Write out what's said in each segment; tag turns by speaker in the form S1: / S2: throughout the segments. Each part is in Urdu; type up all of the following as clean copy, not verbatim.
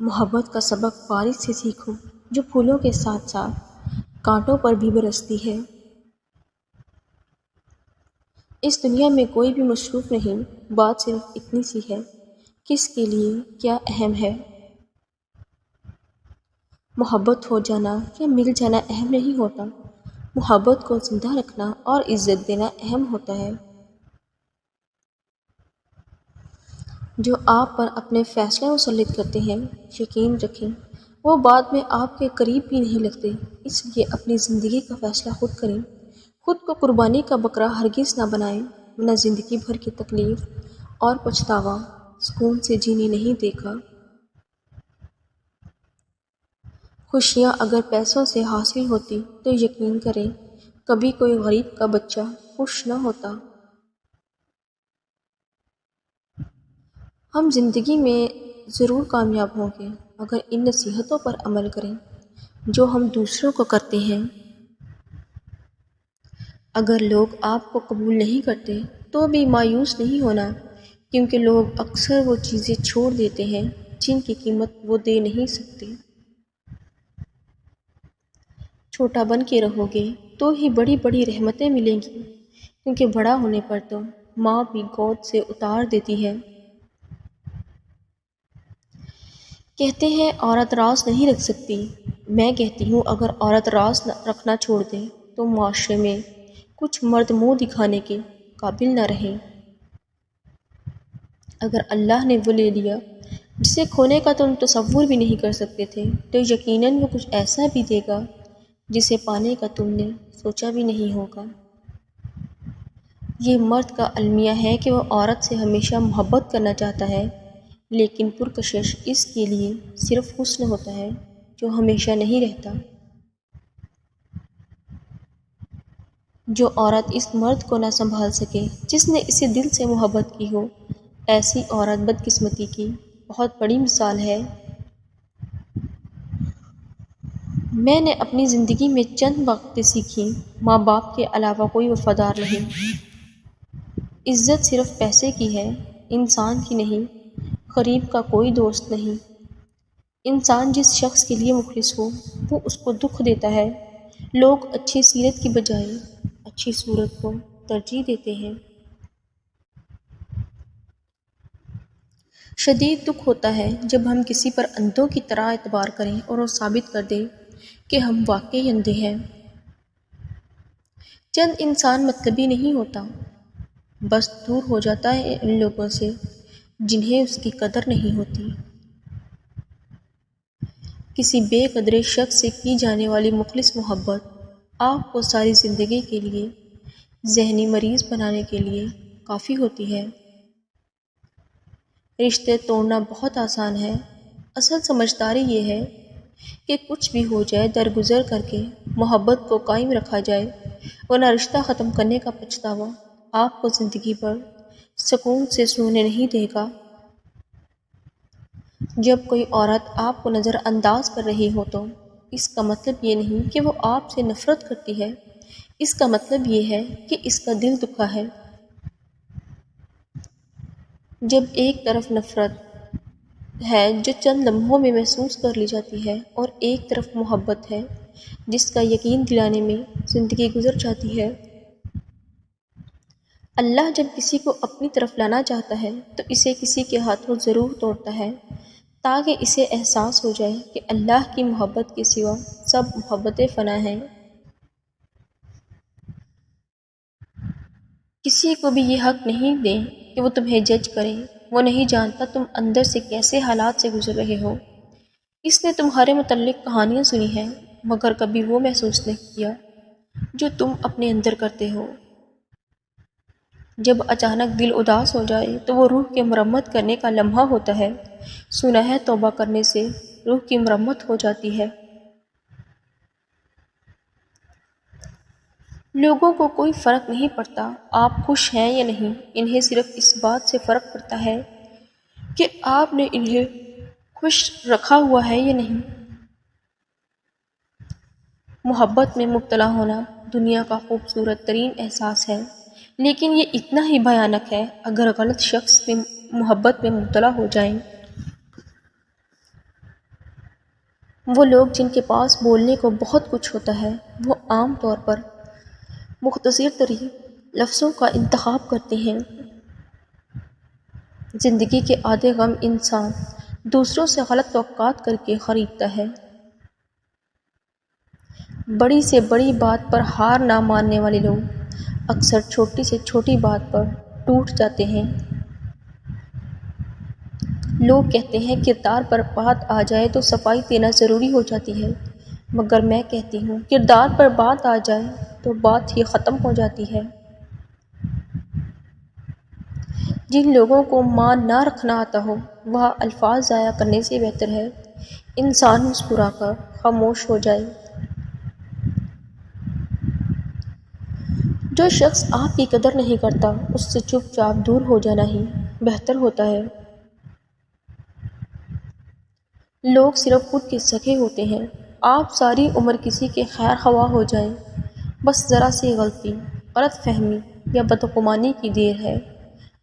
S1: محبت کا سبق بارش سے سیکھو جو پھولوں کے ساتھ ساتھ کانٹوں پر بھی برستی ہے۔ اس دنیا میں کوئی بھی مصروف نہیں، بات صرف اتنی سی ہے، کس کے لیے کیا اہم ہے۔ محبت ہو جانا یا مل جانا اہم نہیں ہوتا، محبت کو زندہ رکھنا اور عزت دینا اہم ہوتا ہے۔ جو آپ پر اپنے فیصلے مسلط کرتے ہیں، یقین رکھیں وہ بعد میں آپ کے قریب بھی نہیں لگتے، اس لیے اپنی زندگی کا فیصلہ خود کریں۔ خود کو قربانی کا بکرا ہرگز نہ بنائیں، ورنہ زندگی بھر کی تکلیف اور پچھتاوا سکون سے جینے نہیں دے گا۔ خوشیاں اگر پیسوں سے حاصل ہوتی تو یقین کریں کبھی کوئی غریب کا بچہ خوش نہ ہوتا۔ ہم زندگی میں ضرور کامیاب ہوں گے اگر ان نصیحتوں پر عمل کریں جو ہم دوسروں کو کرتے ہیں۔ اگر لوگ آپ کو قبول نہیں کرتے تو بھی مایوس نہیں ہونا، کیونکہ لوگ اکثر وہ چیزیں چھوڑ دیتے ہیں جن کی قیمت وہ دے نہیں سکتے۔ چھوٹا بن کے رہو گے تو ہی بڑی بڑی رحمتیں ملیں گی، کیونکہ بڑا ہونے پر تو ماں بھی گود سے اتار دیتی ہے۔ کہتے ہیں عورت راز نہیں رکھ سکتی، میں کہتی ہوں اگر عورت راز رکھنا چھوڑ دے تو معاشرے میں کچھ مرد منہ دکھانے کے قابل نہ رہیں۔ اگر اللہ نے وہ لے لیا جسے کھونے کا تم تصور بھی نہیں کر سکتے تھے تو یقیناً وہ کچھ ایسا بھی دے گا جسے پانے کا تم نے سوچا بھی نہیں ہوگا۔ یہ مرد کا المیہ ہے کہ وہ عورت سے ہمیشہ محبت کرنا چاہتا ہے، لیکن پرکشش اس کے لیے صرف حسن ہوتا ہے جو ہمیشہ نہیں رہتا۔ جو عورت اس مرد کو نہ سنبھال سکے جس نے اسے دل سے محبت کی ہو، ایسی عورت بدقسمتی کی بہت بڑی مثال ہے۔ میں نے اپنی زندگی میں چند باتیں سیکھیں، ماں باپ کے علاوہ کوئی وفادار نہیں، عزت صرف پیسے کی ہے، انسان کی نہیں، غریب کا کوئی دوست نہیں، انسان جس شخص کے لیے مخلص ہو وہ اس کو دکھ دیتا ہے، لوگ اچھی سیرت کی بجائے اچھی صورت کو ترجیح دیتے ہیں۔ شدید دکھ ہوتا ہے جب ہم کسی پر اندھوں کی طرح اعتبار کریں اور وہ ثابت کر دیں کہ ہم واقعی اندھے ہیں۔ چند انسان مطلبی نہیں ہوتا، بس دور ہو جاتا ہے ان لوگوں سے جنہیں اس کی قدر نہیں ہوتی۔ کسی بے قدر شخص سے کی جانے والی مخلص محبت آپ کو ساری زندگی کے لیے ذہنی مریض بنانے کے لیے کافی ہوتی ہے۔ رشتے توڑنا بہت آسان ہے، اصل سمجھداری یہ ہے کہ کچھ بھی ہو جائے درگزر کر کے محبت کو قائم رکھا جائے، ورنہ رشتہ ختم کرنے کا پچھتاوا آپ کو زندگی بھر سکون سے سونے نہیں دے گا۔ جب کوئی عورت آپ کو نظر انداز کر رہی ہو تو اس کا مطلب یہ نہیں کہ وہ آپ سے نفرت کرتی ہے، اس کا مطلب یہ ہے کہ اس کا دل دکھا ہے۔ جب ایک طرف نفرت ہے جو چند لمحوں میں محسوس کر لی جاتی ہے اور ایک طرف محبت ہے جس کا یقین دلانے میں زندگی گزر جاتی ہے۔ اللہ جب کسی کو اپنی طرف لانا چاہتا ہے تو اسے کسی کے ہاتھوں ضرور توڑتا ہے تاکہ اسے احساس ہو جائے کہ اللہ کی محبت کے سوا سب محبتیں فنا ہیں۔ کسی کو بھی یہ حق نہیں دیں کہ وہ تمہیں جج کرے، وہ نہیں جانتا تم اندر سے کیسے حالات سے گزر رہے ہو۔ اس نے تمہارے متعلق کہانیاں سنی ہیں مگر کبھی وہ محسوس نہیں کیا جو تم اپنے اندر کرتے ہو۔ جب اچانک دل اداس ہو جائے تو وہ روح کی مرمت کرنے کا لمحہ ہوتا ہے، سنا ہے توبہ کرنے سے روح کی مرمت ہو جاتی ہے۔ لوگوں کو کوئی فرق نہیں پڑتا آپ خوش ہیں یا نہیں، انہیں صرف اس بات سے فرق پڑتا ہے کہ آپ نے انہیں خوش رکھا ہوا ہے یا نہیں۔ محبت میں مبتلا ہونا دنیا کا خوبصورت ترین احساس ہے، لیکن یہ اتنا ہی بھیانک ہے اگر غلط شخص سے محبت میں مبتلا ہو جائیں۔ وہ لوگ جن کے پاس بولنے کو بہت کچھ ہوتا ہے وہ عام طور پر مختصر ترین لفظوں کا انتخاب کرتے ہیں۔ زندگی کے آدھے غم انسان دوسروں سے غلط توقعات کر کے خریدتا ہے۔ بڑی سے بڑی بات پر ہار نہ ماننے والے لوگ اکثر چھوٹی سے چھوٹی بات پر ٹوٹ جاتے ہیں۔ لوگ کہتے ہیں کردار پر بات آ جائے تو صفائی دینا ضروری ہو جاتی ہے، مگر میں کہتی ہوں کردار پر بات آ جائے تو بات ہی ختم ہو جاتی ہے۔ جن لوگوں کو مان نہ رکھنا آتا ہو وہ الفاظ ضائع کرنے سے بہتر ہے انسان مسکرا کر خاموش ہو جائے۔ جو شخص آپ کی قدر نہیں کرتا اس سے چپ چاپ دور ہو جانا ہی بہتر ہوتا ہے۔ لوگ صرف خود کے سگے ہوتے ہیں۔ آپ ساری عمر کسی کے خیر خواہ ہو جائیں، بس ذرا سی غلطی، غلط فہمی یا بدگمانی کی دیر ہے،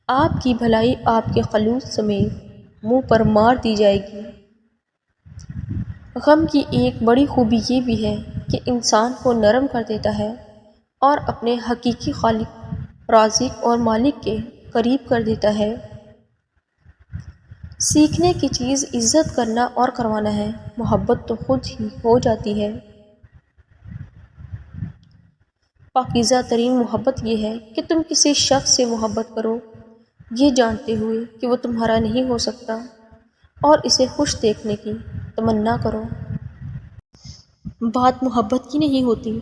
S1: آپ کی بھلائی آپ کے خلوص سمیت منہ پر مار دی جائے گی۔ غم کی ایک بڑی خوبی یہ بھی ہے کہ انسان کو نرم کر دیتا ہے اور اپنے حقیقی خالق، رازق اور مالک کے قریب کر دیتا ہے۔ سیکھنے کی چیز عزت کرنا اور کروانا ہے، محبت تو خود ہی ہو جاتی ہے۔ پاکیزہ ترین محبت یہ ہے کہ تم کسی شخص سے محبت کرو یہ جانتے ہوئے کہ وہ تمہارا نہیں ہو سکتا اور اسے خوش دیکھنے کی تمنا کرو۔ بات محبت کی نہیں ہوتی۔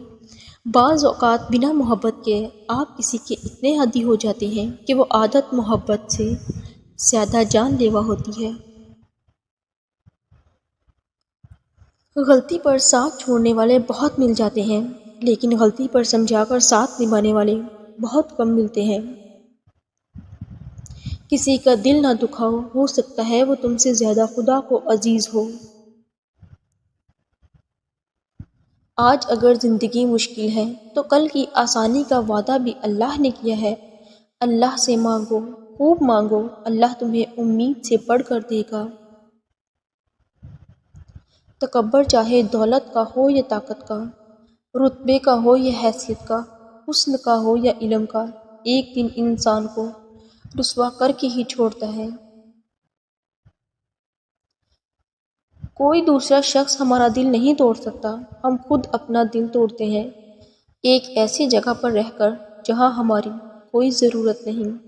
S1: بعض اوقات بنا محبت کے آپ کسی کے اتنے عادی ہو جاتے ہیں کہ وہ عادت محبت سے زیادہ جان لیوا ہوتی ہے۔ غلطی پر ساتھ چھوڑنے والے بہت مل جاتے ہیں، لیکن غلطی پر سمجھا کر ساتھ نبھانے والے بہت کم ملتے ہیں۔ کسی کا دل نہ دکھاؤ، ہو سکتا ہے وہ تم سے زیادہ خدا کو عزیز ہو۔ آج اگر زندگی مشکل ہے تو کل کی آسانی کا وعدہ بھی اللہ نے کیا ہے۔ اللہ سے مانگو، خوب مانگو، اللہ تمہیں امید سے بڑھ کر دے گا۔ تکبر چاہے دولت کا ہو یا طاقت کا، رتبے کا ہو یا حیثیت کا، حسن کا ہو یا علم کا، ایک دن انسان کو رسوا کر کے ہی چھوڑتا ہے۔ کوئی دوسرا شخص ہمارا دل نہیں توڑ سکتا، ہم خود اپنا دل توڑتے ہیں، ایک ایسی جگہ پر رہ کر جہاں ہماری کوئی ضرورت نہیں۔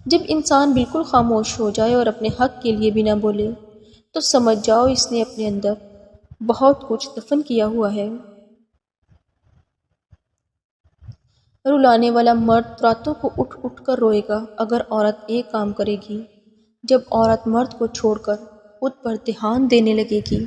S1: جب انسان بالکل خاموش ہو جائے اور اپنے حق کے لیے بھی نہ بولے تو سمجھ جاؤ اس نے اپنے اندر بہت کچھ دفن کیا ہوا ہے۔ رلانے والا مرد راتوں کو اٹھ اٹھ کر روئے گا اگر عورت ایک کام کرے گی، جب عورت مرد کو چھوڑ کر خود پر دھیان دینے لگے گی۔